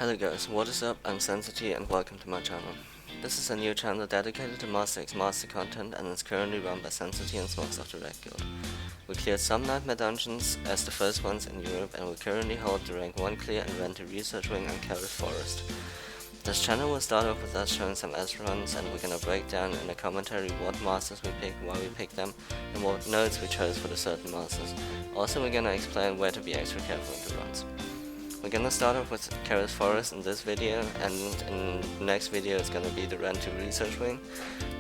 Hello guys, what is up? I'm Sensity and welcome to my channel. This is a new channel dedicated to Master X Master content and is currently run by Sensity and Smokes of the Red Guild. We cleared some Nightmare dungeons as the first ones in Europe and we currently hold the rank 1 clear in Rentu Research Wing on Karith Forest. This channel will start off with us showing some S runs and we're gonna break down in a commentary what masters we pick, why we pick them, and what nodes we chose for the certain masters. Also we're gonna explain where to be extra careful in the runs. We're gonna start off with Karith Forest in this video, and in the next video it's gonna be the Rentu Research Wing,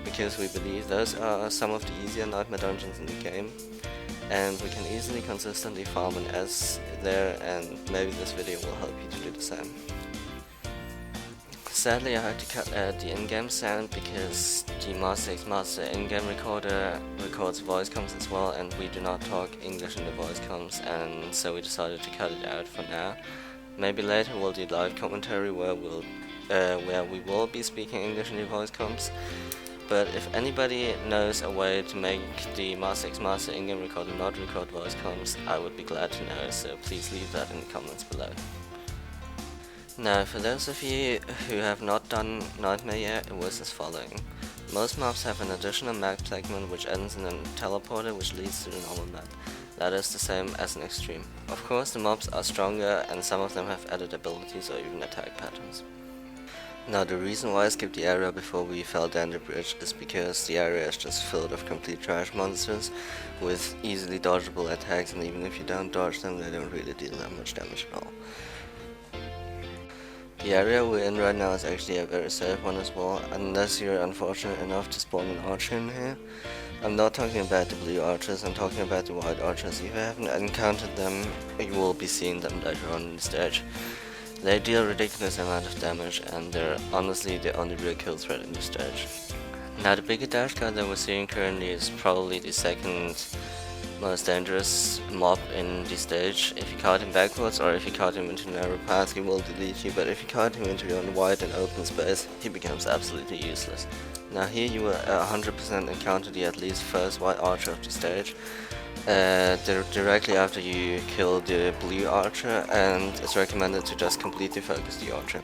because we believe those are some of the easier Nightmare dungeons in the game, and we can easily consistently farm an S there, and maybe this video will help you to do the same. Sadly I had to cut out the in-game sound because the Master X Master in-game recorder records voice comms as well, and we do not talk English in the voice comms, and so we decided to cut it out for now. Maybe later we'll do live commentary where we will be speaking English in the voice comms. But if anybody knows a way to make the Master X Master in-game recorder not record voice comms, I would be glad to know, so please leave that in the comments below. Now, for those of you who have not done Nightmare yet, it was as following. Most maps have an additional map segment which ends in a teleporter which leads to the normal map. That is the same as an extreme. Of course, the mobs are stronger and some of them have added abilities or even attack patterns. Now, the reason why I skipped the area before we fell down the bridge is because the area is just filled with complete trash monsters with easily dodgeable attacks, and even if you don't dodge them, they don't really deal that much damage at all. The area we're in right now is actually a very safe one as well, unless you're unfortunate enough to spawn an archer in here. I'm not talking about the blue archers, I'm talking about the white archers. If you haven't encountered them, you will be seeing them later on in the stage. They deal a ridiculous amount of damage and they're honestly the only real kill threat in the stage. Now the bigger dash guard that we're seeing currently is probably the second most dangerous mob in the stage. If you caught him backwards or if you caught him into narrow paths, he will delete you, but if you caught him into wide and open space, he becomes absolutely useless. Now here you will 100% encounter the at least first white archer of the stage, directly after you kill the blue archer, and it's recommended to just completely focus the archer.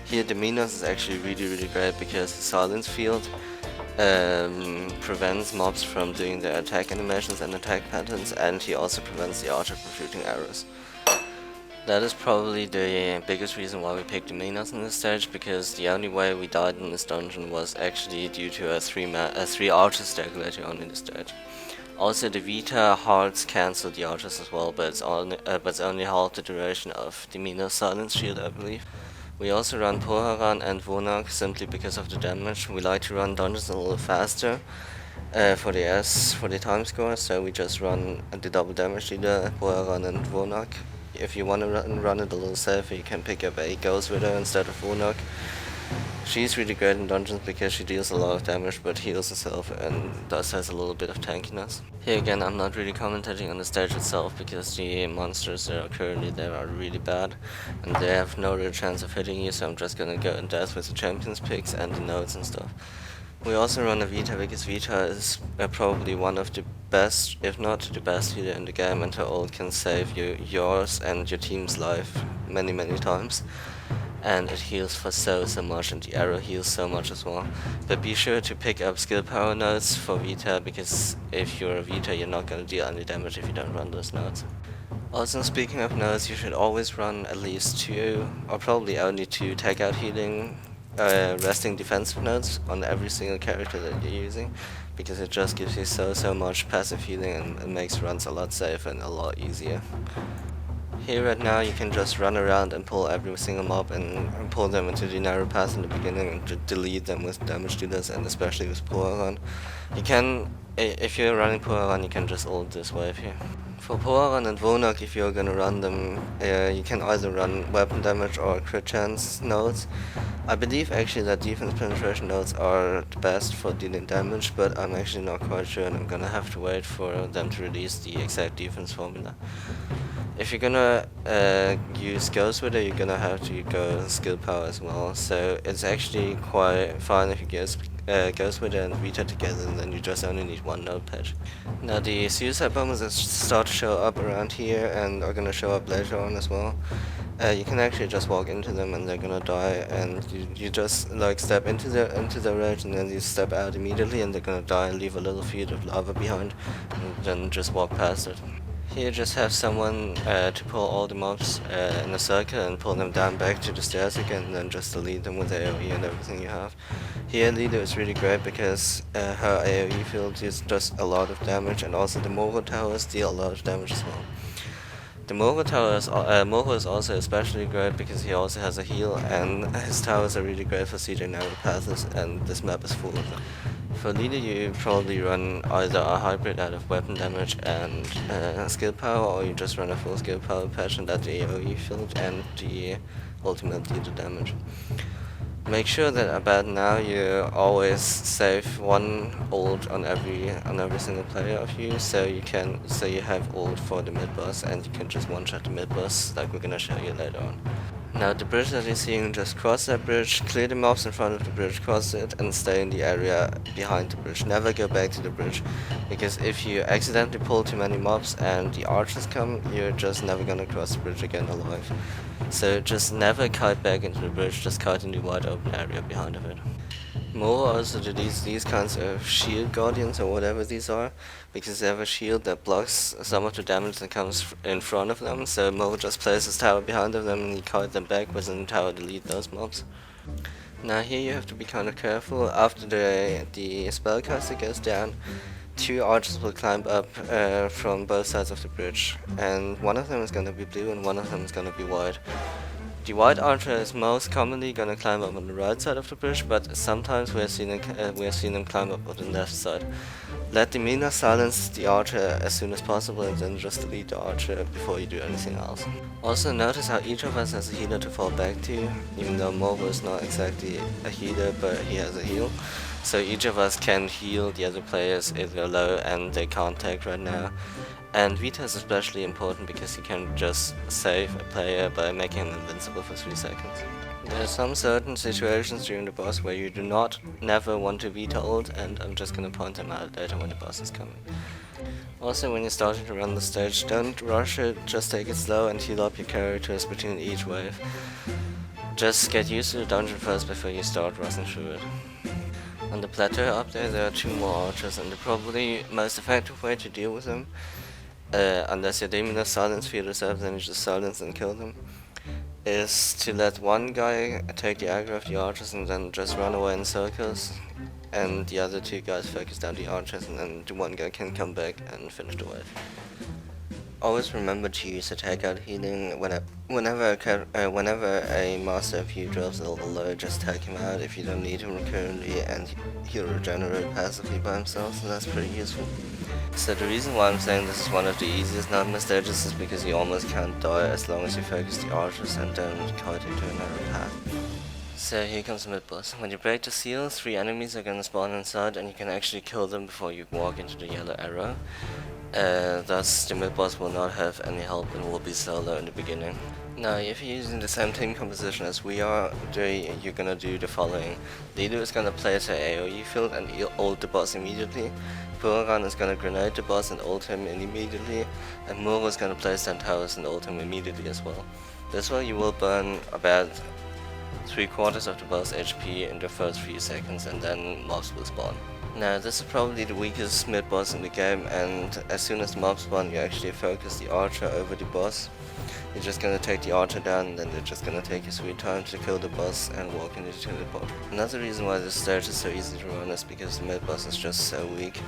Here the Minos is actually really great because the silence field prevents mobs from doing their attack animations and attack patterns, and he also prevents the archer from shooting arrows. That is probably the biggest reason why we picked the Minos in this stage, because the only way we died in this dungeon was actually due to a 3 archer stack later on in the stage. Also the Vita hearts cancel the archers as well, but it's only half the duration of the Minos silence shield, I believe. We also run Poharan and Vonak simply because of the damage. We like to run dungeons a little faster for the time score, so we just run the double damage dealer, Poharan and Vonak. If you want to run it a little safer, you can pick up a Ghost Widow instead of Vonak. She's really great in dungeons because she deals a lot of damage but heals herself and thus has a little bit of tankiness. Here again, I'm not really commentating on the stage itself because the monsters that are currently there are really bad and they have no real chance of hitting you, so I'm just gonna go in depth with the champions picks and the nodes and stuff. We also run a Vita because Vita is probably one of the best, if not the best healer in the game, and her ult can save yours and your team's life many times. And it heals for so much, and the arrow heals so much as well. But be sure to pick up skill power nodes for Vita, because if you're a Vita you're not gonna deal any damage if you don't run those nodes. Also, speaking of nodes, you should always run at least 2, or probably only 2 tag out healing resting defensive nodes on every single character that you're using, because it just gives you so much passive healing and it makes runs a lot safer and a lot easier. Here right now you can just run around and pull every single mob and pull them into the narrow path in the beginning and delete them with damage dealers, and especially with Poharan. You can, if you're running Poharan, you can just ult this wave here. For Poharan and Vonak, if you're gonna run them, you can either run weapon damage or crit chance nodes. I believe actually that defense penetration nodes are the best for dealing damage, but I'm actually not quite sure and I'm gonna have to wait for them to release the exact defense formula. If you're gonna use Ghost Widow, you're gonna have to go skill power as well, so it's actually quite fine if you get goes with it and Vita together, and then you just only need one node patch. Now the suicide bombers that start to show up around here and are gonna show up later on as well. You can actually just walk into them and they're gonna die, and you just like step into the rage and then you step out immediately and they're gonna die and leave a little field of lava behind, and then just walk past it. Here just have someone to pull all the mobs in a circle and pull them down back to the stairs again, and then just delete them with AoE and everything you have. Here Lido is really great because her AoE field does a lot of damage, and also the Moro towers deal a lot of damage as well. The Moro is also especially great because he also has a heal, and his towers are really great for seeding narrow paths, and this map is full of them. For leader, you probably run either a hybrid out of weapon damage and skill power, or you just run a full skill power patch and let the AoE field and the ultimate leader damage. Make sure that about now you always save one ult on every single player of you, so you have ult for the mid boss and you can just one shot the mid boss like we're gonna show you later on. Now the bridge that you're seeing, just cross that bridge, clear the mobs in front of the bridge, cross it, and stay in the area behind the bridge. Never go back to the bridge, because if you accidentally pull too many mobs and the archers come, you're just never gonna cross the bridge again alive. So just never kite back into the bridge, just kite in the wide open area behind of it. Moro also do these kinds of shield guardians or whatever these are, because they have a shield that blocks some of the damage that comes in front of them, so Moro just places his tower behind them and he kite them back within the tower to delete those mobs. Now here you have to be kind of careful. After the spellcaster goes down, two archers will climb up from both sides of the bridge, and one of them is going to be blue and one of them is going to be white. The white archer is most commonly gonna climb up on the right side of the bridge, but sometimes we have seen them climb up on the left side. Let the Mina silence the archer as soon as possible and then just delete the archer before you do anything else. Also notice how each of us has a healer to fall back to, even though Moro is not exactly a healer, but he has a heal. So each of us can heal the other players if they're low and they can't take right now. And Vita is especially important because you can just save a player by making him invincible for 3 seconds. There are some certain situations during the boss where you do never want to Vita ult, and I'm just gonna point them out later when the boss is coming. Also, when you're starting to run the stage, don't rush it, just take it slow and heal up your characters between each wave. Just get used to the dungeon first before you start rushing through it. On the plateau up there are 2 more archers, and the probably most effective way to deal with them, unless your Demoness silence field is up, then you just silence and kill them, is to let one guy take the aggro of the archers and then just run away in circles, and the other 2 guys focus down the archers, and then the one guy can come back and finish the wave. Always remember to use attack out healing. Whenever a master of you drops a little low, just take him out if you don't need him currently, and he'll regenerate passively by himself, so that's pretty useful. So the reason why I'm saying this is one of the easiest nightmare stages is because you almost can't die as long as you focus the archers and don't kite into a narrow path. So here comes the mid-boss. When you break the seal, 3 enemies are gonna spawn inside and you can actually kill them before you walk into the yellow arrow. Thus the mid-boss will not have any help and will be solo in the beginning. Now if you're using the same team composition as we are, you're gonna do the following. Lido is gonna place her AoE field and ult the boss immediately. Puragan is gonna grenade the boss and ult him immediately, and Moro is gonna place 10 towers and ult him immediately as well. This way you will burn about 3/4 of the boss HP in the first few seconds, and then mobs will spawn. Now this is probably the weakest mid boss in the game, and as soon as the mobs spawn you actually focus the archer over the boss. You're just gonna take the archer down, and then you're just gonna take your sweet time to kill the boss and walk into the teleport. Another reason why this stage is so easy to run is because the mid boss is just so weak.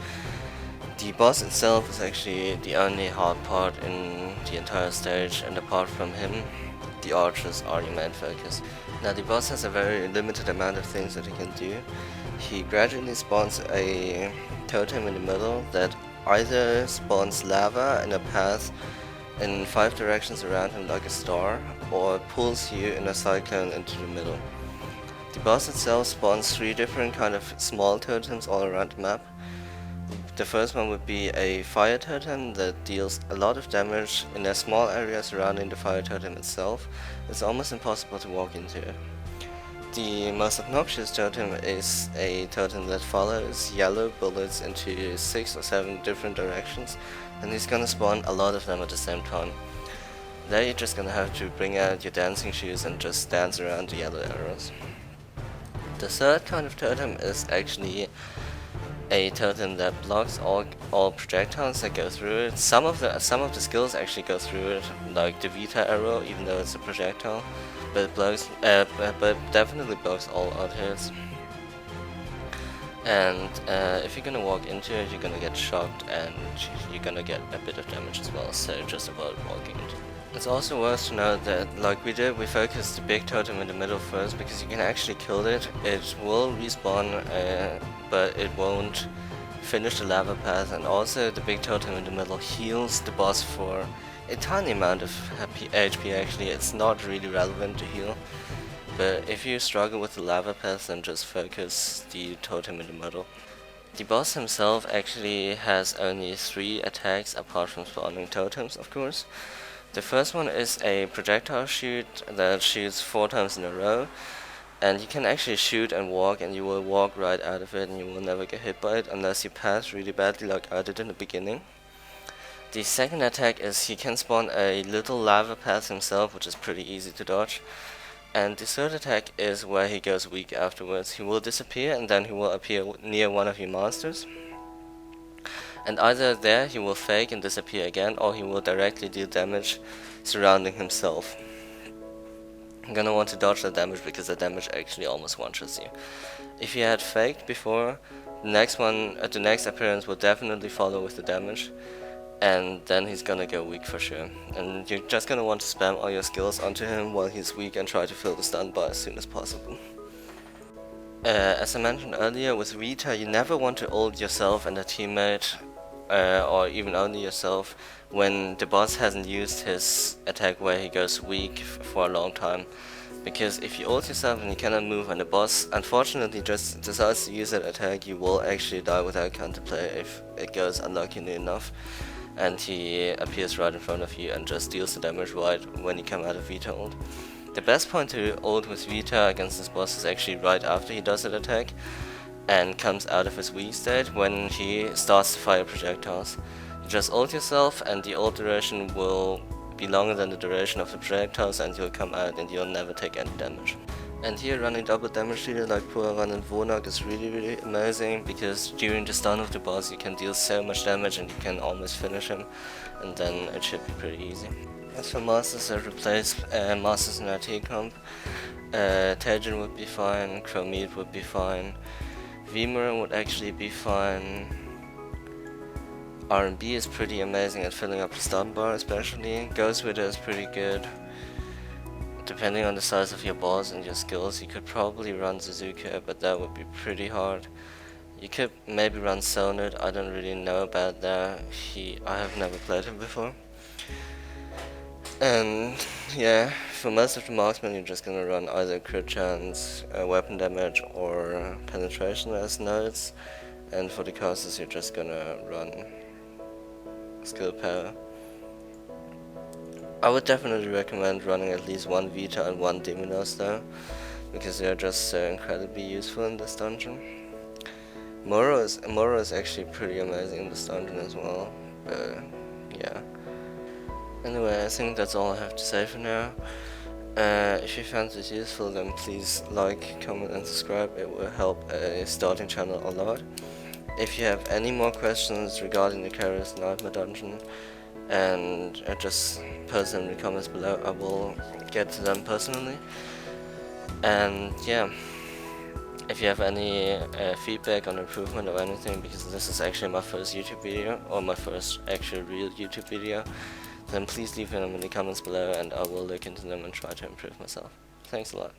The boss itself is actually the only hard part in the entire stage, and apart from him, the archers are your main focus. Now the boss has a very limited amount of things that he can do. He gradually spawns a totem in the middle that either spawns lava in a path in 5 directions around him like a star, or pulls you in a cyclone into the middle. The boss itself spawns 3 different kind of small totems all around the map. The first one would be a fire totem that deals a lot of damage in a small area surrounding the fire totem itself. It's almost impossible to walk into it. The most obnoxious totem is a totem that follows yellow bullets into 6 or 7 different directions, and he's gonna spawn a lot of them at the same time. There you're just gonna have to bring out your dancing shoes and just dance around the yellow arrows. The third kind of totem is actually a totem that blocks all projectiles that go through it. Some of the skills actually go through it, like the Vita arrow, even though it's a projectile, but it blocks, but definitely blocks all other hits. And if you're gonna walk into it, you're gonna get shocked and you're gonna get a bit of damage as well. So just avoid walking into it. It's also worth to note that, like we did, we focused the big totem in the middle first because you can actually kill it. It will respawn, but it won't finish the lava path, and also the big totem in the middle heals the boss for a tiny amount of HP actually. It's not really relevant to heal, but if you struggle with the lava path, then just focus the totem in the middle. The boss himself actually has only 3 attacks apart from spawning totems, of course. The first one is a projectile shoot that shoots 4 times in a row, and you can actually shoot and walk, and you will walk right out of it and you will never get hit by it unless you pass really badly like I did in the beginning. The second attack is he can spawn a little lava path himself, which is pretty easy to dodge. And the third attack is where he goes weak afterwards. He will disappear and then he will appear near one of your monsters. And either there he will fake and disappear again, or he will directly deal damage surrounding himself. I'm gonna want to dodge that damage because the damage actually almost one-shots you. If you had faked before, the next appearance will definitely follow with the damage, and then he's gonna go weak for sure. And you're just gonna want to spam all your skills onto him while he's weak and try to fill the stun bar as soon as possible. As I mentioned earlier, with Rita you never want to ult yourself and a teammate, or even only yourself, when the boss hasn't used his attack where he goes weak for a long time. Because if you ult yourself and you cannot move and the boss unfortunately just decides to use that attack, you will actually die without counterplay if it goes unluckily enough and he appears right in front of you and just deals the damage right when you come out of Vita ult. The best point to ult with Vita against this boss is actually right after he does that attack and comes out of his weak state when he starts to fire projectiles. You just ult yourself and the ult duration will be longer than the duration of the projectiles and you'll come out and you'll never take any damage. And here running double damage dealer like Puaran and Vonak is really amazing, because during the stun of the boss you can deal so much damage and you can almost finish him, and then it should be pretty easy. As for masters that replace masters in RT comp, Tajin would be fine, Chromete would be fine, Vimura would actually be fine. R&B is pretty amazing at filling up the stun bar especially. Ghost Widow is pretty good. Depending on the size of your boss and your skills, you could probably run Suzuka, but that would be pretty hard. You could maybe run Sonnet, I don't really know about that. I have never played him before. And yeah, for most of the marksmen you're just gonna run either crit chance, weapon damage, or penetration as nodes. And for the casters you're just gonna run skill power. I would definitely recommend running at least 1 Vita and 1 Deminos though, because they are just so incredibly useful in this dungeon. Moro is actually pretty amazing in this dungeon as well, but yeah. Anyway, I think that's all I have to say for now. If you found this useful, then please like, comment and subscribe. It will help a starting channel a lot. If you have any more questions regarding the Karith Nightmare dungeon, and just post them in the comments below, I will get to them personally. And yeah, if you have any feedback on improvement or anything, because this is actually my first YouTube video, or my first actual real YouTube video, then please leave them in the comments below and I will look into them and try to improve myself. Thanks a lot.